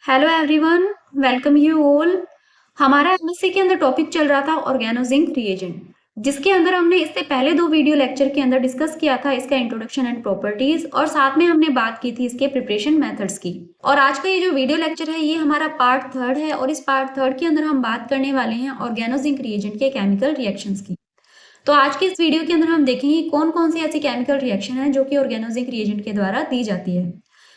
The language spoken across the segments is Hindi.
Hello everyone, welcome you all. हमारा एमएससी के अंदर टॉपिक चल रहा था ऑर्गेनो जिंक रिएजेंट, जिसके अंदर हमने इससे पहले दो वीडियो लेक्चर के अंदर डिस्कस किया था इसका इंट्रोडक्शन एंड प्रॉपर्टीज, और साथ में हमने बात की थी इसके प्रिपरेशन मेथड्स की। और आज का ये जो वीडियो लेक्चर है ये हमारा पार्ट थर्ड है, और इस पार्ट थर्ड के अंदर हम बात करने वाले हैं ऑर्गेनो जिंक रिएजेंट के केमिकल रिएक्शंस की। तो आज के इस वीडियो के अंदर हम देखेंगे कौन कौन सी ऐसी केमिकल रिएक्शन है जो कि ऑर्गेनो जिंक रिएजेंट के द्वारा दी जाती है।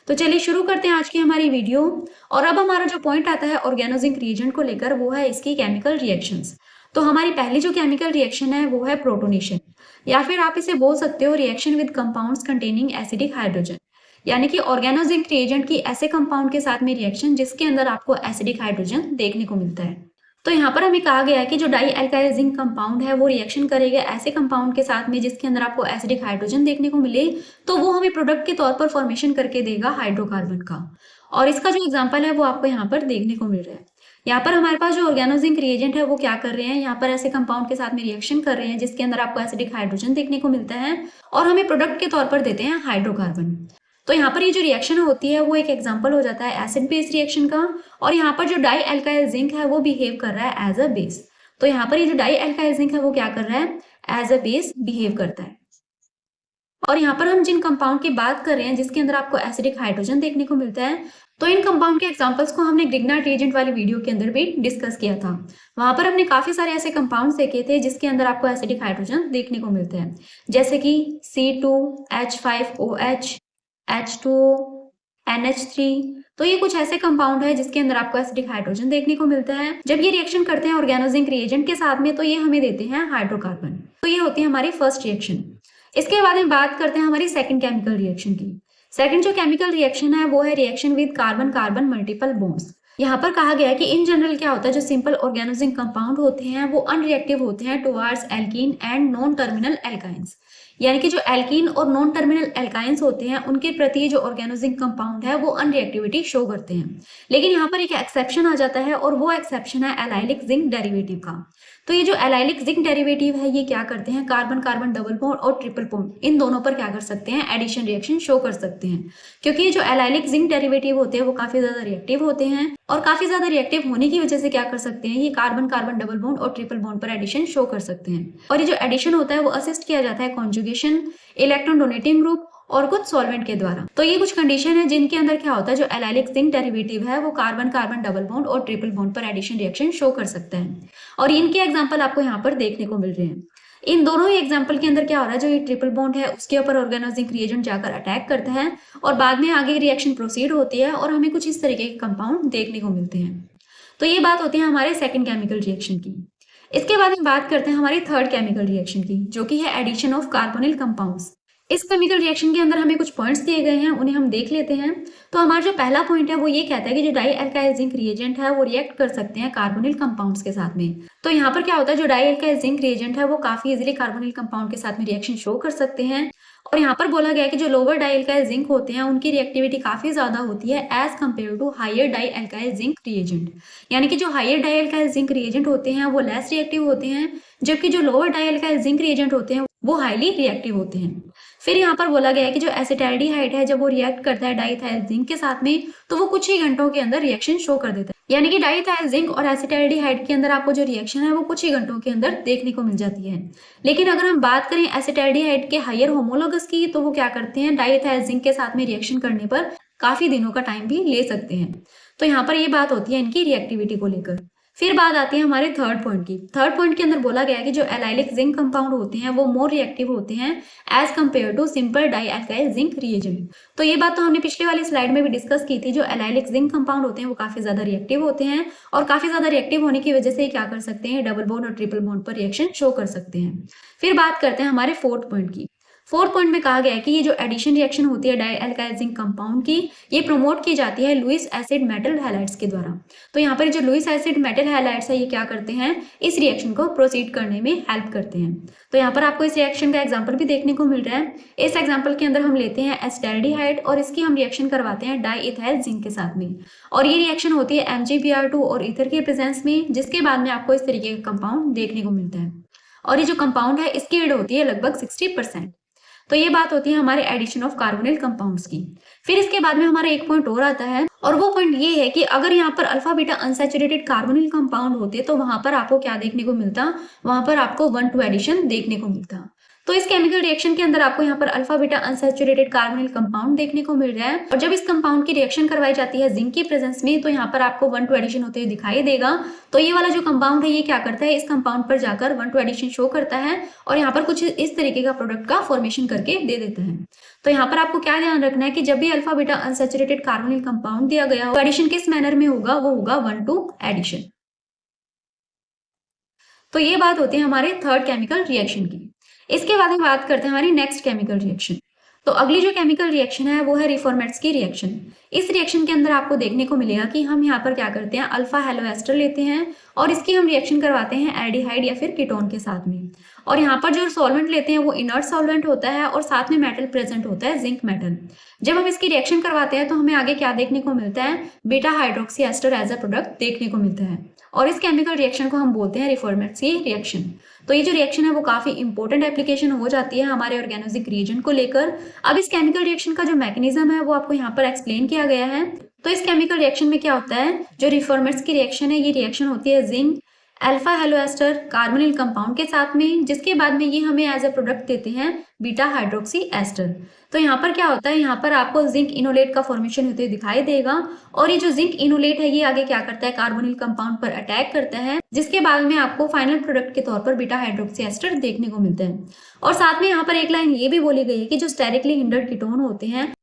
तो चलिए शुरू करते हैं आज की हमारी वीडियो। और अब हमारा जो पॉइंट आता है ऑर्गेनो जिंक रिएजेंट को लेकर वो है इसकी केमिकल रिएक्शंस। तो हमारी पहली जो केमिकल रिएक्शन है वो है प्रोटोनेशन, या फिर आप इसे बोल सकते हो reaction with compounds containing acidic hydrogen. यानी कि ऑर्गेनो जिंक रिएजेंट की ऐसे कंपाउंड के साथ में रिएक्शन जिसके अंदर आपको एसिडिक हाइड्रोजन देखने को मिलता है। तो यहाँ पर हमें कहा गया है कि जो डाई एल्काइल जिंक कंपाउंड है वो रिएक्शन करेगा ऐसे कंपाउंड के साथ में जिसके अंदर आपको एसिडिक हाइड्रोजन देखने को मिले, तो वो हमें प्रोडक्ट के तौर पर फॉर्मेशन करके देगा हाइड्रोकार्बन का। और इसका जो एग्जांपल है वो आपको यहाँ पर देखने को मिल रहा है। यहाँ पर हमारे पास जो ऑर्गेनो जिंक रिएजेंट है वो क्या कर रहे हैं, यहाँ पर ऐसे कंपाउंड के साथ में रिएक्शन कर रहे हैं जिसके अंदर आपको एसिडिक हाइड्रोजन देखने को मिलता है और हमें प्रोडक्ट के तौर पर देते हैं हाइड्रोकार्बन। तो यहाँ पर ये जो रिएक्शन होती है वो एक एग्जांपल हो जाता है एसिड बेस रिएक्शन का। और यहाँ पर जो डाई एल्काइल जिंक है वो बिहेव कर रहा है एज अ बेस। तो यहाँ पर ये जो डाई एल्काइल जिंक है वो क्या कर रहा है, एज अ बेस बिहेव करता है। और यहाँ पर हम जिन कंपाउंड की बात कर रहे हैं जिसके अंदर आपको एसिडिक हाइड्रोजन देखने को मिलता है, तो इन कंपाउंड के एग्जांपल्स को हमने ग्रिग्नार्ड रिएजेंट वाली वीडियो के अंदर भी डिस्कस किया था। वहां पर हमने काफी सारे ऐसे कंपाउंड्स देखे थे जिसके अंदर आपको एसिडिक हाइड्रोजन देखने को मिलते हैं, जैसे कि C2H5OH, H2O, NH3। तो ये कुछ ऐसे कंपाउंड है जिसके अंदर आपको एसिडिक हाइड्रोजन देखने को मिलता है। जब ये रिएक्शन करते हैं ऑर्गेनो जिंक रिएजेंट के साथ में तो ये हमें देते हैं हाइड्रोकार्बन। तो ये होती है हमारी फर्स्ट रिएक्शन। इसके बाद में बात करते हैं हमारी सेकंड केमिकल रिएक्शन की। सेकंड जो केमिकल रिएक्शन है वो है reaction with carbon carbon multiple bonds. यहाँ पर कहा गया है कि इन जनरल क्या होता है, जो सिंपल ऑर्गेनो जिंक कंपाउंड होते हैं वो अनरिएक्टिव होते हैं towards alkene and non terminal alkynes. यानी कि जो एल्कीन और नॉन टर्मिनल एल्काइंस होते हैं उनके प्रति जो ऑर्गेनो जिंक कंपाउंड है वो अनरिएक्टिविटी शो करते हैं। लेकिन यहाँ पर एक एक्सेप्शन आ जाता है और वो एक्सेप्शन है एलाइलिक जिंक डेरिवेटिव का। तो ये जो एलाइलिक जिंक डेरिवेटिव है ये क्या करते हैं, कार्बन कार्बन डबल बॉन्ड और ट्रिपल बॉन्ड इन दोनों पर क्या कर सकते हैं, एडिशन रिएक्शन शो कर सकते हैं। क्योंकि ये जो एलाइलिक जिंक डेरिवेटिव होते हैं वो काफी ज्यादा रिएक्टिव होते हैं, और काफी ज्यादा रिएक्टिव होने की वजह से क्या कर सकते हैं, ये कार्बन कार्बन डबल बॉन्ड और ट्रिपल बॉन्ड पर एडिशन शो कर सकते हैं। और ये जो एडिशन होता है वो असिस्ट किया जाता है कॉन्जुगेशन, इलेक्ट्रॉन डोनेटिंग ग्रुप और कुछ सॉल्वेंट के द्वारा। तो ये कुछ कंडीशन है जिनके अंदर क्या होता है, जो एलाइलिक जिंक डेरिवेटिव है वो कार्बन कार्बन डबल बॉन्ड और ट्रिपल बॉन्ड पर एडिशन रिएक्शन शो कर सकता है। और इनके एग्जांपल आपको यहाँ पर देखने को मिल रहे हैं। इन दोनों ही एग्जांपल के अंदर क्या हो रहा है, जो ये ट्रिपल बॉन्ड है उसके ऊपर ऑर्गेनो जिंक रिएजेंट जाकर अटैक करता है और बाद में आगे रिएक्शन प्रोसीड होती है और हमें कुछ इस तरीके के कंपाउंड देखने को मिलते हैं। तो ये बात होती है हमारे सेकंड केमिकल रिएक्शन की। इसके बाद में बात करते हैं हमारी थर्ड केमिकल रिएक्शन की, जो कि है एडिशन ऑफ कार्बोनिल कंपाउंड्स। इस केमिकल रिएक्शन के अंदर हमें कुछ पॉइंट्स दिए गए हैं, उन्हें हम देख लेते हैं। तो हमारा जो पहला पॉइंट है वो ये कहता है कि जो डाई एल्काइल जिंक रिएजेंट है वो रिएक्ट कर सकते हैं कार्बोनिल कंपाउंड्स के साथ में। तो यहाँ पर क्या होता है, जो डाई एल्काइल जिंक रिएजेंट है वो काफी इजीली कार्बोनिल कंपाउंड के साथ में रिएक्शन शो कर सकते हैं। और यहाँ पर बोला गया है कि जो लोअर डाई एल्काइल जिंक होते हैं उनकी रिएक्टिविटी काफी ज्यादा होती है as compare to higher di alkyl zinc reagent. यानी कि जो higher di alkyl zinc reagent होते हैं वो लेस रिएक्टिव होते हैं, जबकि जो lower di alkyl zinc reagent होते हैं वो हाईली रिएक्टिव होते हैं। फिर यहाँ पर बोला गया है कि जो एसिटाल्डिहाइड है जब वो रिएक्ट करता है डाईइथाइल जिंक के साथ में तो वो कुछ ही घंटों के अंदर रिएक्शन शो कर देता है। यानी कि डाईइथाइल जिंक और एसिटाल्डिहाइड के अंदर आपको जो रिएक्शन है वो कुछ ही घंटों के अंदर देखने को मिल जाती है। लेकिन अगर हम बात करें एसिटाल्डिहाइड के हायर होमोलोगस की, तो वो क्या करते हैं, डाईइथाइल जिंक के साथ में रिएक्शन करने पर काफी दिनों का टाइम भी ले सकते हैं। तो यहाँ पर ये बात होती है इनकी रिएक्टिविटी को लेकर। फिर बात आती है हमारे थर्ड पॉइंट की। थर्ड पॉइंट के अंदर बोला गया है कि जो एलाइलिक जिंक कंपाउंड होते हैं वो मोर रिएक्टिव होते हैं as compare to simple di alkyl zinc reagent. तो ये बात तो हमने पिछले वाली स्लाइड में भी डिस्कस की थी। जो एलाइलिक जिंक कंपाउंड होते हैं वो काफी ज्यादा रिएक्टिव होते हैं, और काफी ज्यादा रिएक्टिव होने की वजह से क्या कर सकते हैं, डबल बॉन्ड और ट्रिपल बॉन्ड पर रिएक्शन शो कर सकते हैं। फिर बात करते हैं हमारे फोर्थ पॉइंट की। फोर्थ पॉइंट में कहा गया है कि ये जो एडिशन रिएक्शन होती है डाई एल्काइल जिंक कंपाउंड की, ये प्रमोट की जाती है लुईस एसिड मेटल हैलाइड्स के द्वारा। तो यहाँ पर जो लुईस एसिड मेटल हैलाइड्स है ये क्या करते हैं, इस रिएक्शन को प्रोसीड करने में हेल्प करते हैं। तो यहाँ पर आपको इस रिएक्शन का एग्जांपल भी देखने को मिल रहा है। इस एग्जांपल के अंदर हम लेते हैं एसिटाल्डिहाइड और इसकी हम रिएक्शन करवाते हैं डाईइथाइल जिंक के साथ में, और ये रिएक्शन होती है MgBr2 और ईथर के प्रेजेंस में, जिसके बाद में आपको इस तरीके का कंपाउंड देखने को मिलता है। और ये जो कंपाउंड है इसकी यील्ड होती है लगभग 60%। तो ये बात होती है हमारे एडिशन ऑफ कार्बोनिल कंपाउंड्स की। फिर इसके बाद में हमारा एक पॉइंट और आता है, और वो पॉइंट ये है कि अगर यहाँ पर alpha beta unsaturated carbonyl compound होते तो वहां पर आपको क्या देखने को मिलता, वहां पर आपको 1,2 एडिशन देखने को मिलता। तो इस केमिकल रिएक्शन के अंदर आपको यहाँ पर alpha beta unsaturated carbonyl compound देखने को मिल रहा है, और जब इस कंपाउंड की रिएक्शन करवाई जाती है जिंक की प्रेजेंस में, तो यहाँ पर आपको 1,2 एडिशन होते हुए दिखाई देगा। तो ये वाला जो कंपाउंड है ये क्या करता है, इस कंपाउंड पर जाकर 1,2 एडिशन शो करता है, और यहाँ पर कुछ इस तरीके का प्रोडक्ट का फॉर्मेशन करके दे देता है। तो यहाँ पर आपको क्या ध्यान रखना है कि जब भी alpha beta unsaturated carbonyl compound दिया गया हो, एडिशन किस मैनर में होगा, वो होगा 1,2 एडिशन। तो ये बात होती है हमारे थर्ड केमिकल रिएक्शन की। इसके बाद हम बात करते हैं हमारी नेक्स्ट केमिकल रिएक्शन। तो अगली जो केमिकल रिएक्शन है वो है रिफॉर्मेट्स की रिएक्शन। इस रिएक्शन के अंदर आपको देखने को मिलेगा कि हम यहाँ पर क्या करते हैं, अल्फा हेलो एस्टर लेते हैं और इसकी हम रिएक्शन करवाते हैं एल्डिहाइड या फिर कीटोन के साथ में। और यहाँ पर जो सॉल्वेंट लेते हैं वो इनर्ट सॉल्वेंट होता है और साथ में मेटल प्रेजेंट होता है, जिंक मेटल। जब हम इसकी रिएक्शन करवाते हैं तो हमें आगे क्या देखने को मिलता है, beta hydroxy ester as a product देखने को मिलता है, और इस केमिकल रिएक्शन को हम बोलते हैं रिफॉर्मेट्स की रिएक्शन। तो ये जो रिएक्शन है वो काफी इंपॉर्टेंट एप्लीकेशन हो जाती है हमारे ऑर्गेनोजिक रिएजेंट को लेकर। अब इस केमिकल रिएक्शन का जो मैकेनिज्म है वो आपको यहाँ पर एक्सप्लेन किया गया है। तो इस केमिकल रिएक्शन में क्या होता है, जो रिफॉर्मेट्स की रिएक्शन है ये रिएक्शन होती है zinc alpha halo ester carbonyl compound के साथ में, जिसके बाद में ये हमें एज अ प्रोडक्ट देते हैं बीटा हाइड्रोक्सी एस्टर। तो यहाँ पर क्या होता है, यहाँ पर आपको जिंक इनोलेट का फॉर्मेशन होते दिखाई देगा, और ये जो जिंक इनोलेट है ये आगे क्या करता है, कार्बोनिल कंपाउंड पर अटैक करता है, जिसके बाद में आपको फाइनल प्रोडक्ट के तौर पर बीटा हाइड्रोक्सी एस्टर देखने को मिलता है। और साथ में यहाँ पर एक लाइन ये भी बोली गई है कि जो स्टेरिकली हिंडर्ड कीटोन होते हैं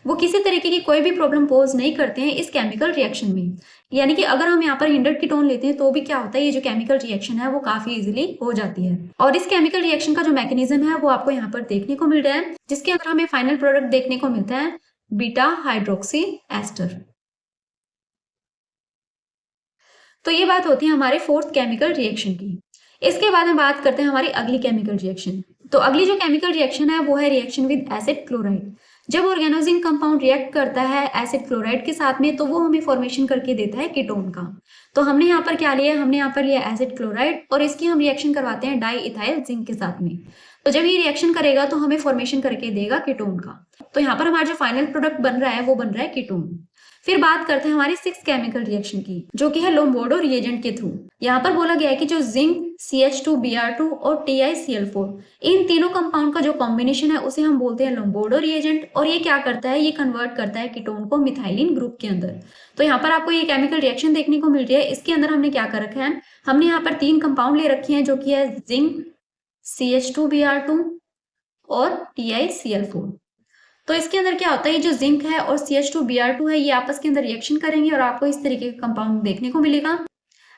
वो किसी तरीके की कोई भी प्रॉब्लम पोज नहीं करते हैं इस केमिकल रिएक्शन में। यानी कि अगर हम यहाँ पर हिंडर्ड कीटोन लेते हैं तो भी क्या होता है, ये जो केमिकल रिएक्शन है वो काफी इजीली हो जाती है। और इस केमिकल रिएक्शन का जो मैकेनिज्म है वो आपको यहाँ पर देखने को मिल रहा है, जिसके अंदर हमें फाइनल प्रोडक्ट देखने को मिलता है बीटा हाइड्रोक्सी एस्टर। तो ये बात होती है हमारे फोर्थ केमिकल रिएक्शन की। इसके बाद हम बात करते हैं हमारी अगली केमिकल रिएक्शन। तो अगली जो केमिकल रिएक्शन है वो है रिएक्शन विद एसिड क्लोराइड। जब ऑर्गेनोजिंग कंपाउंड रिएक्ट करता है एसिड क्लोराइड के साथ में तो वो हमें फॉर्मेशन करके देता है कीटोन का। तो हमने यहाँ पर क्या लिया, हमने यहाँ पर लिया एसिड क्लोराइड और इसकी हम रिएक्शन करवाते हैं डाई इथाइल जिंक के साथ में। तो जब ये रिएक्शन करेगा तो हमें फॉर्मेशन करके देगा कीटोन का। तो यहाँ पर हमारा जो फाइनल प्रोडक्ट बन रहा है वो बन रहा है कीटोन। फिर बात करते हैं हमारी सिक्स केमिकल रिएक्शन की, जो कि है लोम्बार्डो रिएजेंट के थ्रू। यहाँ पर बोला गया है कि जो जिंक CH2Br2 और TiCl4 इन तीनों कंपाउंड का जो कॉम्बिनेशन है उसे हम बोलते हैं लोम्बार्डो रिएजेंट, और ये क्या करता है, ये कन्वर्ट करता है कीटोन को मिथाइलिन ग्रुप के अंदर। तो यहाँ पर आपको ये केमिकल रिएक्शन देखने को मिल रही है। इसके अंदर हमने क्या कर रखा है, हमने यहाँ पर 3 कंपाउंड ले रखे हैं जो कि है जिंक CH2Br2 और TiCl4। तो इसके अंदर क्या होता है, ये जो जिंक है और CH2Br2 है ये आपस के अंदर रिएक्शन करेंगे और आपको इस तरीके का कंपाउंड देखने को मिलेगा।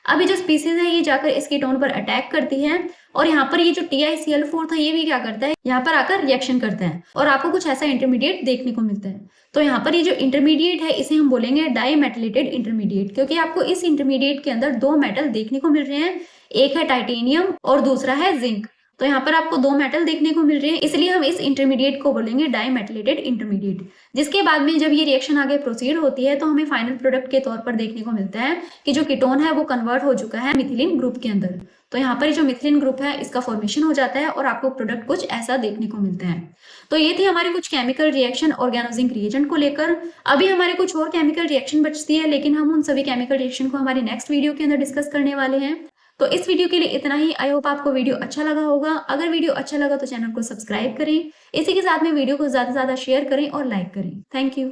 अब ये जो स्पीसीज है ये जाकर इस कीटोन पर अटैक करती है, और यहाँ पर ये जो TiCl4 था ये भी क्या करता है, यहाँ पर आकर रिएक्शन करता है और आपको कुछ ऐसा इंटरमीडिएट देखने को मिलता है। तो यहाँ पर ये जो इंटरमीडिएट है इसे हम बोलेंगे डाईमेटलेटेड इंटरमीडिएट, क्योंकि आपको इस इंटरमीडिएट के अंदर 2 मेटल देखने को मिल रहे हैं, एक है टाइटेनियम और दूसरा है जिंक। तो यहाँ पर आपको 2 मेटल देखने को मिल रहे हैं, इसलिए हम इस इंटरमीडिएट को बोलेंगे डाईमेटलेटेड इंटरमीडिएट। जिसके बाद में जब ये रिएक्शन आगे प्रोसीड होती है तो हमें फाइनल प्रोडक्ट के तौर पर देखने को मिलता है कि जो कीटोन है वो कन्वर्ट हो चुका है मिथिलीन ग्रुप के अंदर। तो यहाँ पर जो मिथिलीन ग्रुप है इसका फॉर्मेशन हो जाता है और आपको प्रोडक्ट कुछ ऐसा देखने को मिलता है। तो ये थी हमारी कुछ केमिकल रिएक्शन ऑर्गेनोजिंग रिएजेंट को लेकर। अभी हमारे कुछ और केमिकल रिएक्शन बचती है, लेकिन हम उन सभी केमिकल रिएक्शन को हमारी नेक्स्ट वीडियो के अंदर डिस्कस करने वाले हैं। तो इस वीडियो के लिए इतना ही। आई होप आपको वीडियो अच्छा लगा होगा। अगर वीडियो अच्छा लगा तो चैनल को सब्सक्राइब करें। इसी के साथ में वीडियो को ज्यादा से ज्यादा शेयर करें और लाइक करें। Thank you.